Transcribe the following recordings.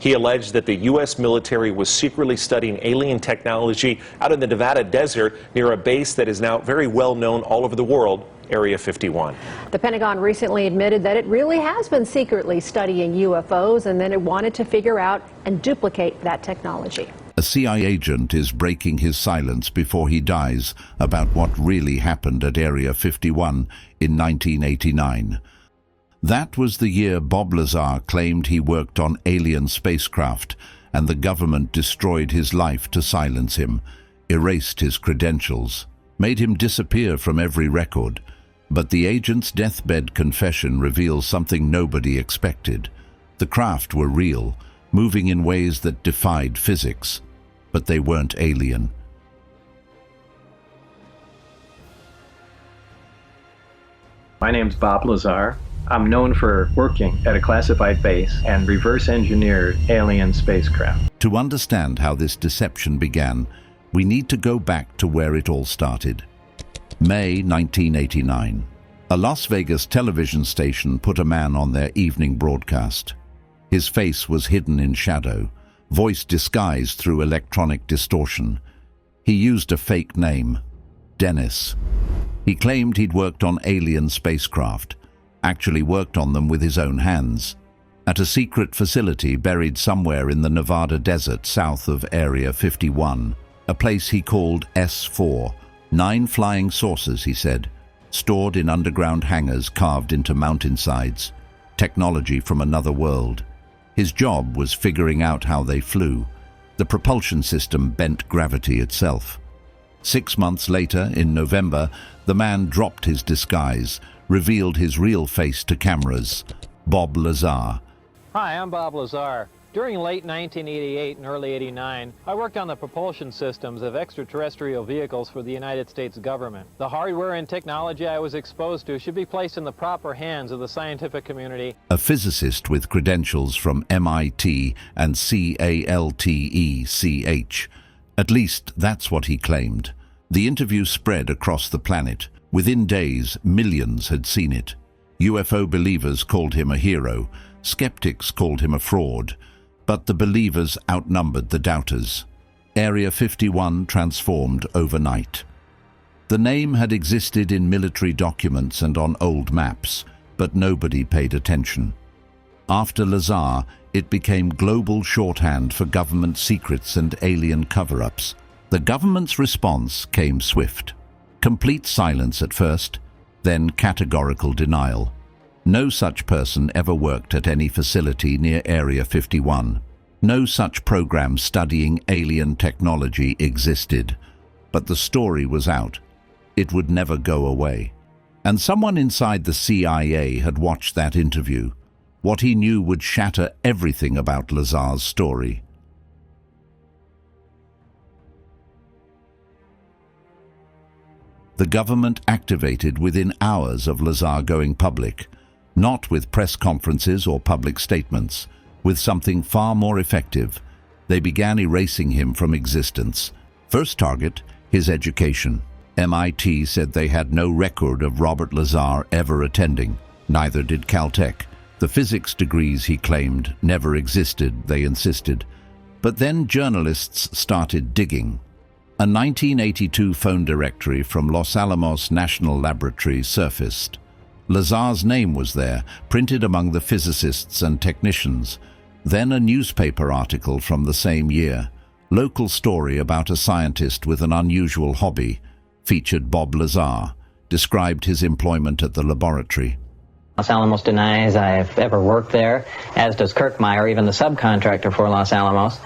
He alleged that the U.S. military was secretly studying alien technology out in the Nevada desert near a base that is now very well known all over the world, Area 51. The Pentagon recently admitted that it really has been secretly studying UFOs and then it wanted to figure out and duplicate that technology. A CIA agent is breaking his silence before he dies about what really happened at Area 51 in 1989. That was the year Bob Lazar claimed he worked on alien spacecraft, and the government destroyed his life to silence him, erased his credentials, made him disappear from every record. But the agent's deathbed confession reveals something nobody expected. The craft were real, moving in ways that defied physics. But they weren't alien. My name's Bob Lazar. I'm known for working at a classified base and reverse engineered alien spacecraft. To understand how this deception began, we need to go back to where it all started. May 1989. A Las Vegas television station put a man on their evening broadcast. His face was hidden in shadow, voice disguised through electronic distortion. He used a fake name, Dennis. He claimed he'd worked on alien spacecraft, actually worked on them with his own hands, at a secret facility buried somewhere in the Nevada desert south of Area 51, a place he called S4. 9 flying saucers, he said, stored in underground hangars carved into mountainsides, technology from another world. His job was figuring out how they flew. The propulsion system bent gravity itself. 6 months later, in November, the man dropped his disguise, revealed his real face to cameras, Bob Lazar. Hi, I'm Bob Lazar. During late 1988 and early 89, I worked on the propulsion systems of extraterrestrial vehicles for the United States government. The hardware and technology I was exposed to should be placed in the proper hands of the scientific community. A physicist with credentials from MIT and CALTECH. At least that's what he claimed. The interview spread across the planet. Within days, millions had seen it. UFO believers called him a hero. Skeptics called him a fraud. But the believers outnumbered the doubters. Area 51 transformed overnight. The name had existed in military documents and on old maps, but nobody paid attention. After Lazar, it became global shorthand for government secrets and alien cover-ups. The government's response came swift. Complete silence at first, then categorical denial. No such person ever worked at any facility near Area 51. No such program studying alien technology existed. But the story was out. It would never go away. And someone inside the CIA had watched that interview. What he knew would shatter everything about Lazar's story. The government activated within hours of Lazar going public. Not with press conferences or public statements, with something far more effective. They began erasing him from existence. First target, his education. MIT said they had no record of Robert Lazar ever attending. Neither did Caltech. The physics degrees, he claimed, never existed, they insisted. But then journalists started digging. A 1982 phone directory from Los Alamos National Laboratory surfaced. Lazar's name was there, printed among the physicists and technicians. Then a newspaper article from the same year. Local story about a scientist with an unusual hobby. Featured Bob Lazar. Described his employment at the laboratory. Los Alamos denies I've ever worked there, as does Kirkmeyer, even the subcontractor for Los Alamos,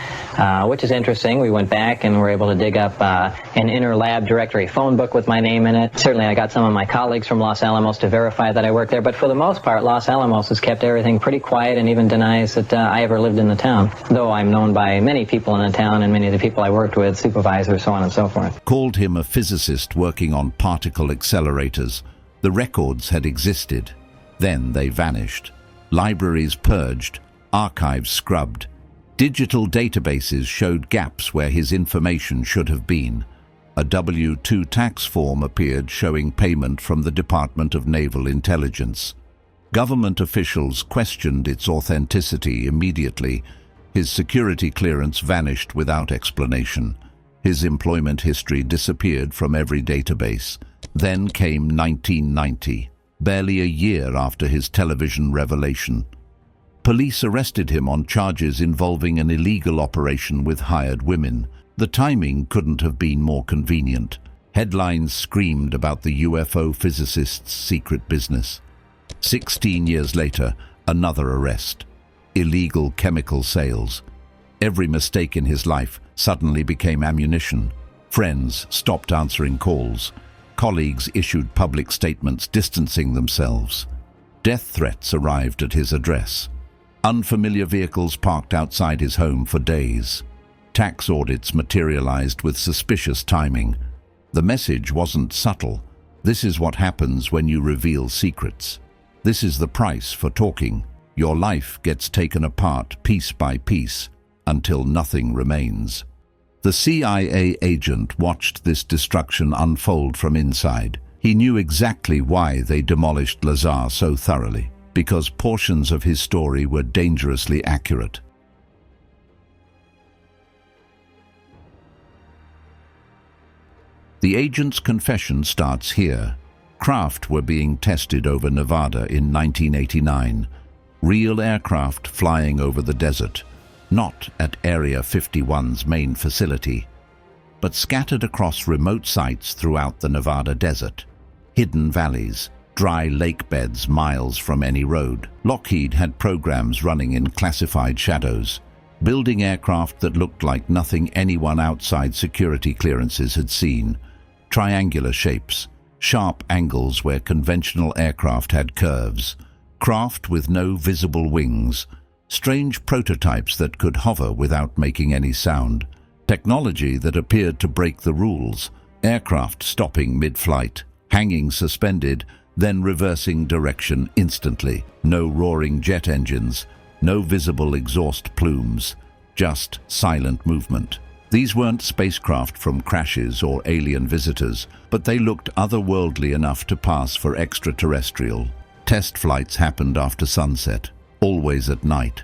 which is interesting. We went back and were able to dig up an inter-lab directory phone book with my name in it. Certainly I got some of my colleagues from Los Alamos to verify that I worked there, but for the most part, Los Alamos has kept everything pretty quiet and even denies that I ever lived in the town, though I'm known by many people in the town and many of the people I worked with, supervisors, so on and so forth. Called him a physicist working on particle accelerators. The records had existed. Then they vanished. Libraries purged, archives scrubbed. Digital databases showed gaps where his information should have been. A W-2 tax form appeared showing payment from the Department of Naval Intelligence. Government officials questioned its authenticity immediately. His security clearance vanished without explanation. His employment history disappeared from every database. Then came 1990, barely a year after his television revelation. Police arrested him on charges involving an illegal operation with hired women. The timing couldn't have been more convenient. Headlines screamed about the UFO physicist's secret business. 16 years later, another arrest. Illegal chemical sales. Every mistake in his life suddenly became ammunition. Friends stopped answering calls. Colleagues issued public statements distancing themselves. Death threats arrived at his address. Unfamiliar vehicles parked outside his home for days. Tax audits materialized with suspicious timing. The message wasn't subtle. This is what happens when you reveal secrets. This is the price for talking. Your life gets taken apart piece by piece until nothing remains. The CIA agent watched this destruction unfold from inside. He knew exactly why they demolished Lazar so thoroughly, because portions of his story were dangerously accurate. The agent's confession starts here. Craft were being tested over Nevada in 1989. Real aircraft flying over the desert, not at Area 51's main facility, but scattered across remote sites throughout the Nevada desert. Hidden valleys, dry lake beds miles from any road. Lockheed had programs running in classified shadows, building aircraft that looked like nothing anyone outside security clearances had seen. Triangular shapes, sharp angles where conventional aircraft had curves, craft with no visible wings, strange prototypes that could hover without making any sound, technology that appeared to break the rules, aircraft stopping mid-flight, hanging suspended, then reversing direction instantly. No roaring jet engines, no visible exhaust plumes, just silent movement. These weren't spacecraft from crashes or alien visitors, but they looked otherworldly enough to pass for extraterrestrial. Test flights happened after sunset, always at night,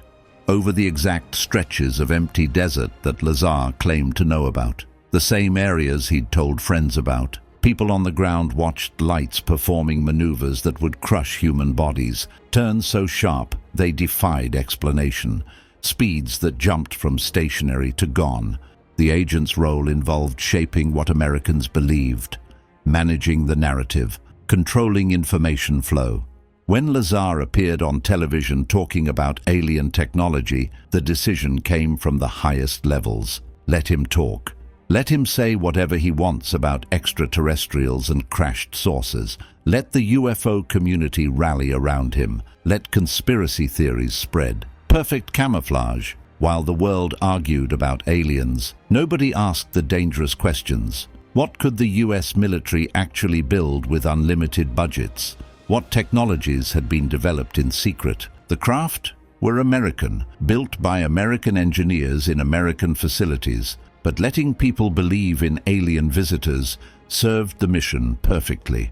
over the exact stretches of empty desert that Lazar claimed to know about, the same areas he'd told friends about. People on the ground watched lights performing maneuvers that would crush human bodies, turns so sharp they defied explanation, speeds that jumped from stationary to gone. The agent's role involved shaping what Americans believed, managing the narrative, controlling information flow. When Lazar appeared on television talking about alien technology, the decision came from the highest levels. Let him talk. Let him say whatever he wants about extraterrestrials and crashed saucers. Let the UFO community rally around him. Let conspiracy theories spread. Perfect camouflage. While the world argued about aliens, nobody asked the dangerous questions. What could the US military actually build with unlimited budgets? What technologies had been developed in secret? The craft were American, built by American engineers in American facilities, but letting people believe in alien visitors served the mission perfectly.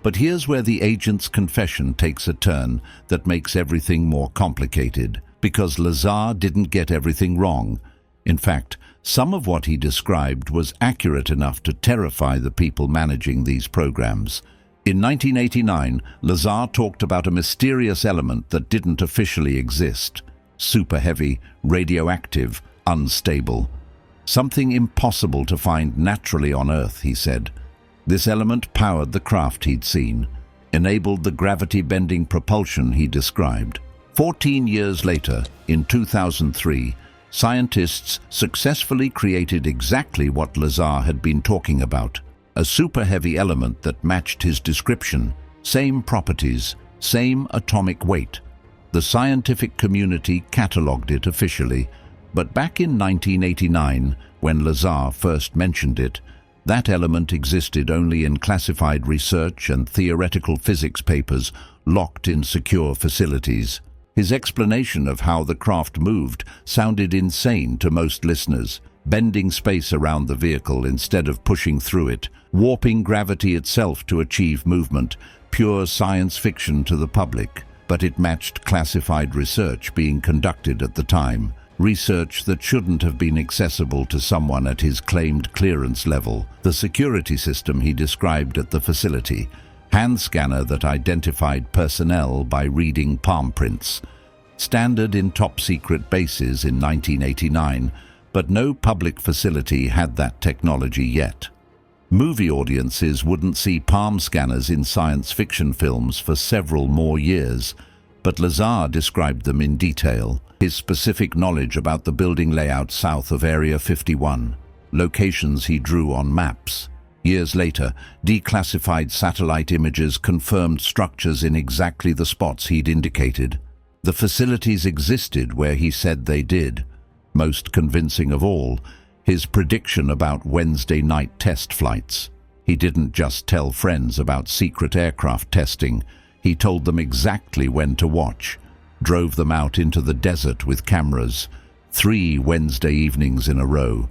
But here's where the agent's confession takes a turn that makes everything more complicated, because Lazar didn't get everything wrong. In fact, some of what he described was accurate enough to terrify the people managing these programs. In 1989, Lazar talked about a mysterious element that didn't officially exist. Super heavy, radioactive, unstable. Something impossible to find naturally on Earth, he said. This element powered the craft he'd seen, enabled the gravity-bending propulsion he described. 14 years later, in 2003, scientists successfully created exactly what Lazar had been talking about, a super-heavy element that matched his description, same properties, same atomic weight. The scientific community catalogued it officially, but back in 1989, when Lazar first mentioned it, that element existed only in classified research and theoretical physics papers locked in secure facilities. His explanation of how the craft moved sounded insane to most listeners, bending space around the vehicle instead of pushing through it, warping gravity itself to achieve movement, pure science fiction to the public, but it matched classified research being conducted at the time, research that shouldn't have been accessible to someone at his claimed clearance level. The security system he described at the facility, hand scanner that identified personnel by reading palm prints, standard in top-secret bases in 1989, but no public facility had that technology yet. Movie audiences wouldn't see palm scanners in science fiction films for several more years, but Lazar described them in detail. His specific knowledge about the building layout south of Area 51, locations he drew on maps. Years later, declassified satellite images confirmed structures in exactly the spots he'd indicated. The facilities existed where he said they did. Most convincing of all, his prediction about Wednesday night test flights. He didn't just tell friends about secret aircraft testing, he told them exactly when to watch, drove them out into the desert with cameras, 3 Wednesday evenings in a row,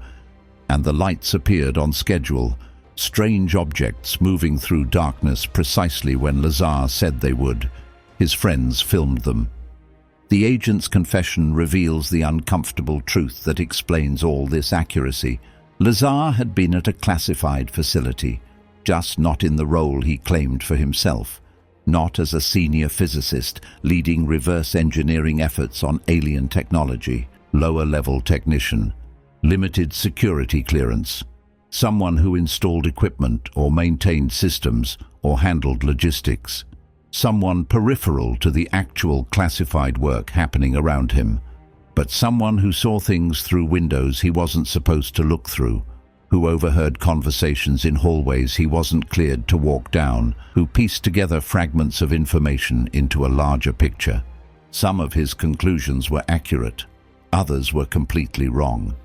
and the lights appeared on schedule, strange objects moving through darkness precisely when Lazar said they would. His friends filmed them. The agent's confession reveals the uncomfortable truth that explains all this accuracy. Lazar had been at a classified facility, just not in the role he claimed for himself, not as a senior physicist leading reverse engineering efforts on alien technology, lower-level technician, limited security clearance, someone who installed equipment or maintained systems or handled logistics. Someone peripheral to the actual classified work happening around him, but someone who saw things through windows he wasn't supposed to look through, who overheard conversations in hallways he wasn't cleared to walk down, who pieced together fragments of information into a larger picture. Some of his conclusions were accurate, others were completely wrong.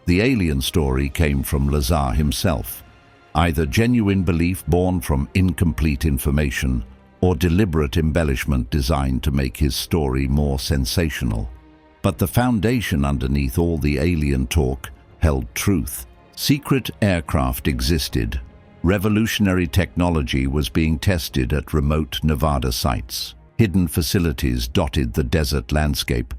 The alien story came from Lazar himself, either genuine belief born from incomplete information or deliberate embellishment designed to make his story more sensational. But the foundation underneath all the alien talk held truth. Secret aircraft existed. Revolutionary technology was being tested at remote Nevada sites. Hidden facilities dotted the desert landscape.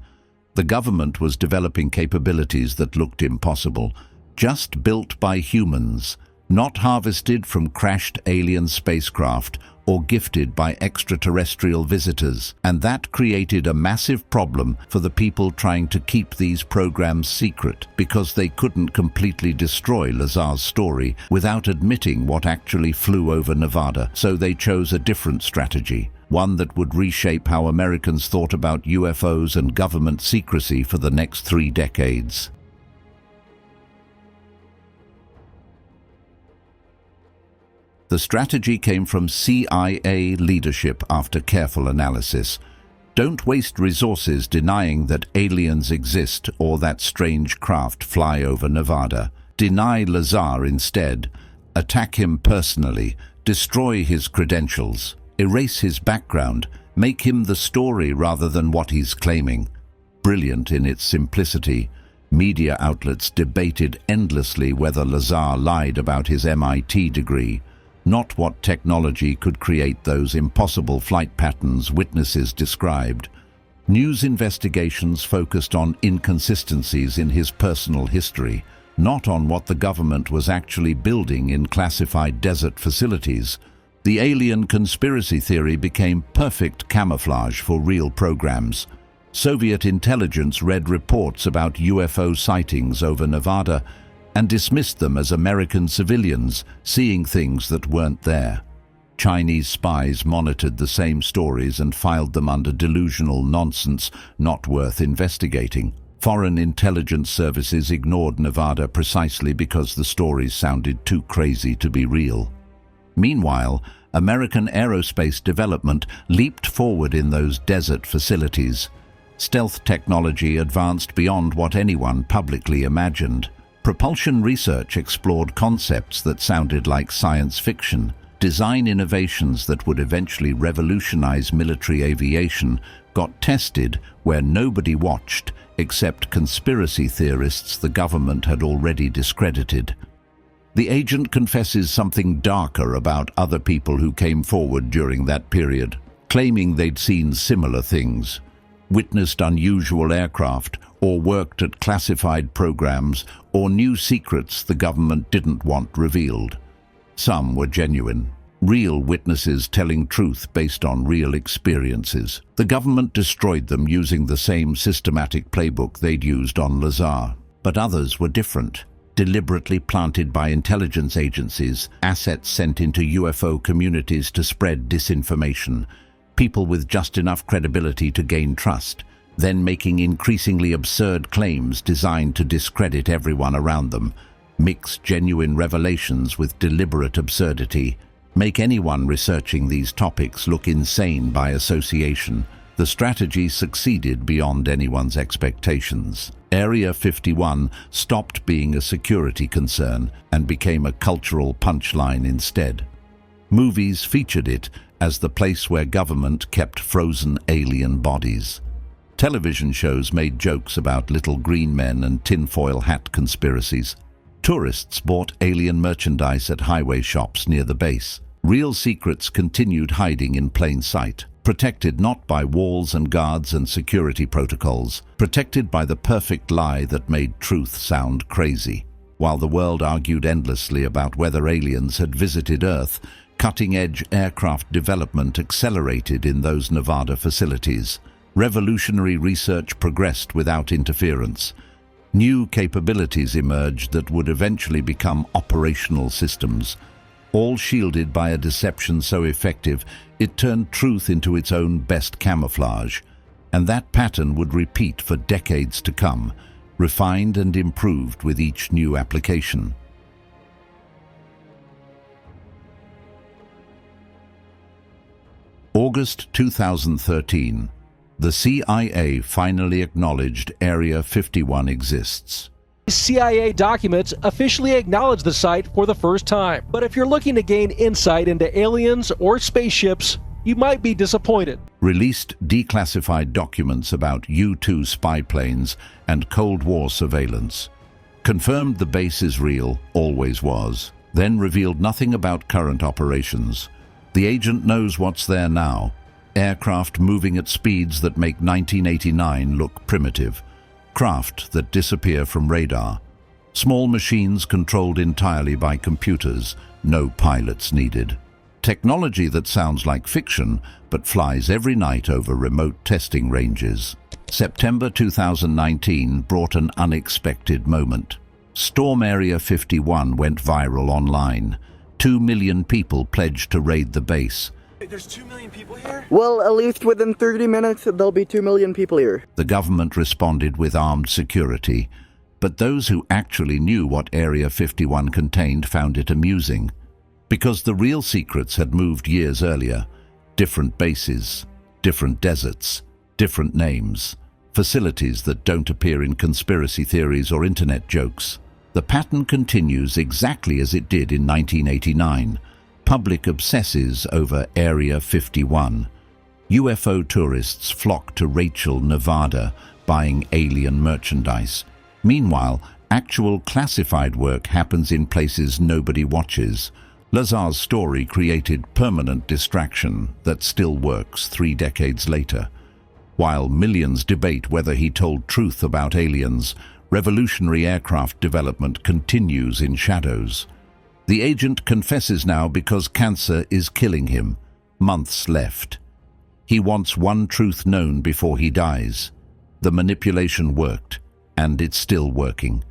The government was developing capabilities that looked impossible, just built by humans, not harvested from crashed alien spacecraft or gifted by extraterrestrial visitors, and that created a massive problem for the people trying to keep these programs secret because they couldn't completely destroy Lazar's story without admitting what actually flew over Nevada, so they chose a different strategy, one that would reshape how Americans thought about UFOs and government secrecy for the next 3 decades. The strategy came from CIA leadership after careful analysis. Don't waste resources denying that aliens exist or that strange craft fly over Nevada. Deny Lazar instead. Attack him personally. Destroy his credentials. Erase his background. Make him the story rather than what he's claiming. Brilliant in its simplicity, media outlets debated endlessly whether Lazar lied about his MIT degree, not what technology could create those impossible flight patterns witnesses described. News investigations focused on inconsistencies in his personal history, not on what the government was actually building in classified desert facilities. The alien conspiracy theory became perfect camouflage for real programs. Soviet intelligence read reports about UFO sightings over Nevada and dismissed them as American civilians seeing things that weren't there. Chinese spies monitored the same stories and filed them under delusional nonsense not worth investigating. Foreign intelligence services ignored Nevada precisely because the stories sounded too crazy to be real. Meanwhile, American aerospace development leaped forward in those desert facilities. Stealth technology advanced beyond what anyone publicly imagined. Propulsion research explored concepts that sounded like science fiction. Design innovations that would eventually revolutionize military aviation got tested where nobody watched except conspiracy theorists the government had already discredited. The agent confesses something darker about other people who came forward during that period, claiming they'd seen similar things, witnessed unusual aircraft, or worked at classified programs, or knew secrets the government didn't want revealed. Some were genuine, real witnesses telling truth based on real experiences. The government destroyed them using the same systematic playbook they'd used on Lazar. But others were different, deliberately planted by intelligence agencies, assets sent into UFO communities to spread disinformation, people with just enough credibility to gain trust, then making increasingly absurd claims designed to discredit everyone around them, mix genuine revelations with deliberate absurdity, make anyone researching these topics look insane by association. The strategy succeeded beyond anyone's expectations. Area 51 stopped being a security concern and became a cultural punchline instead. Movies featured it as the place where government kept frozen alien bodies. Television shows made jokes about little green men and tinfoil hat conspiracies. Tourists bought alien merchandise at highway shops near the base. Real secrets continued hiding in plain sight, protected not by walls and guards and security protocols, protected by the perfect lie that made truth sound crazy. While the world argued endlessly about whether aliens had visited Earth, cutting-edge aircraft development accelerated in those Nevada facilities. Revolutionary research progressed without interference. New capabilities emerged that would eventually become operational systems, all shielded by a deception so effective it turned truth into its own best camouflage. And that pattern would repeat for decades to come, refined and improved with each new application. August 2013. The CIA finally acknowledged Area 51 exists. CIA documents officially acknowledge the site for the first time. But if you're looking to gain insight into aliens or spaceships, you might be disappointed. Released declassified documents about U-2 spy planes and Cold War surveillance. Confirmed the base is real, always was. Then revealed nothing about current operations. The agent knows what's there now. Aircraft moving at speeds that make 1989 look primitive. Craft that disappear from radar. Small machines controlled entirely by computers, no pilots needed. Technology that sounds like fiction, but flies every night over remote testing ranges. September 2019 brought an unexpected moment. Storm Area 51 went viral online. 2 million people pledged to raid the base. There's 2 million people here? Well, at least within 30 minutes, there'll be 2 million people here. The government responded with armed security, but those who actually knew what Area 51 contained found it amusing. Because the real secrets had moved years earlier. Different bases, different deserts, different names, facilities that don't appear in conspiracy theories or internet jokes. The pattern continues exactly as it did in 1989. Public obsesses over Area 51. UFO tourists flock to Rachel, Nevada, buying alien merchandise. Meanwhile, actual classified work happens in places nobody watches. Lazar's story created permanent distraction that still works 3 decades later. While millions debate whether he told truth about aliens, revolutionary aircraft development continues in shadows. The agent confesses now because cancer is killing him. Months left. He wants one truth known before he dies. The manipulation worked, and it's still working.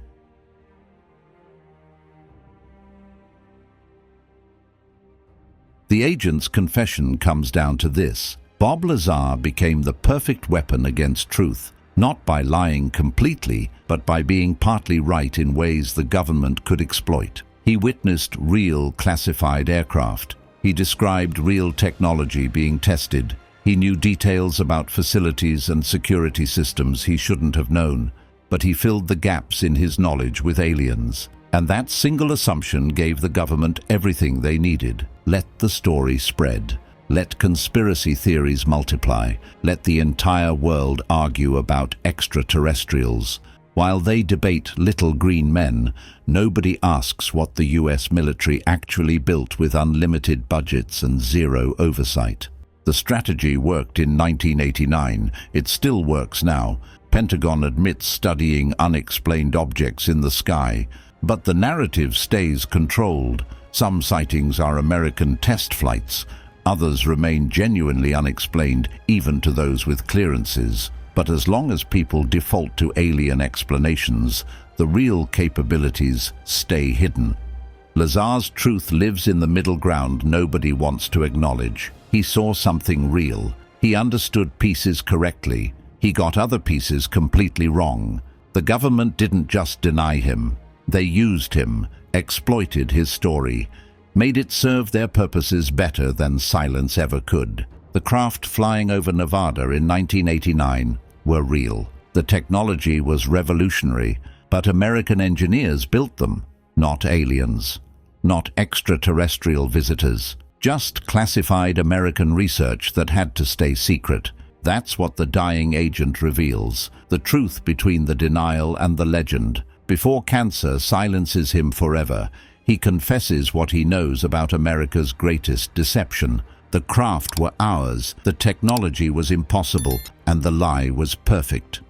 The agent's confession comes down to this. Bob Lazar became the perfect weapon against truth, not by lying completely, but by being partly right in ways the government could exploit. He witnessed real classified aircraft. He described real technology being tested. He knew details about facilities and security systems he shouldn't have known, but he filled the gaps in his knowledge with aliens. And that single assumption gave the government everything they needed. Let the story spread. Let conspiracy theories multiply. Let the entire world argue about extraterrestrials. While they debate little green men, nobody asks what the US military actually built with unlimited budgets and zero oversight. The strategy worked in 1989. It still works now. Pentagon admits studying unexplained objects in the sky, but the narrative stays controlled. Some sightings are American test flights. Others remain genuinely unexplained, even to those with clearances. But as long as people default to alien explanations, the real capabilities stay hidden. Lazar's truth lives in the middle ground nobody wants to acknowledge. He saw something real. He understood pieces correctly. He got other pieces completely wrong. The government didn't just deny him. They used him, exploited his story, made it serve their purposes better than silence ever could. The craft flying over Nevada in 1989 were real. The technology was revolutionary, but American engineers built them, not aliens, not extraterrestrial visitors, just classified American research that had to stay secret. That's what the dying agent reveals, the truth between the denial and the legend. Before cancer silences him forever, he confesses what he knows about America's greatest deception. The craft were ours, the technology was impossible, and the lie was perfect.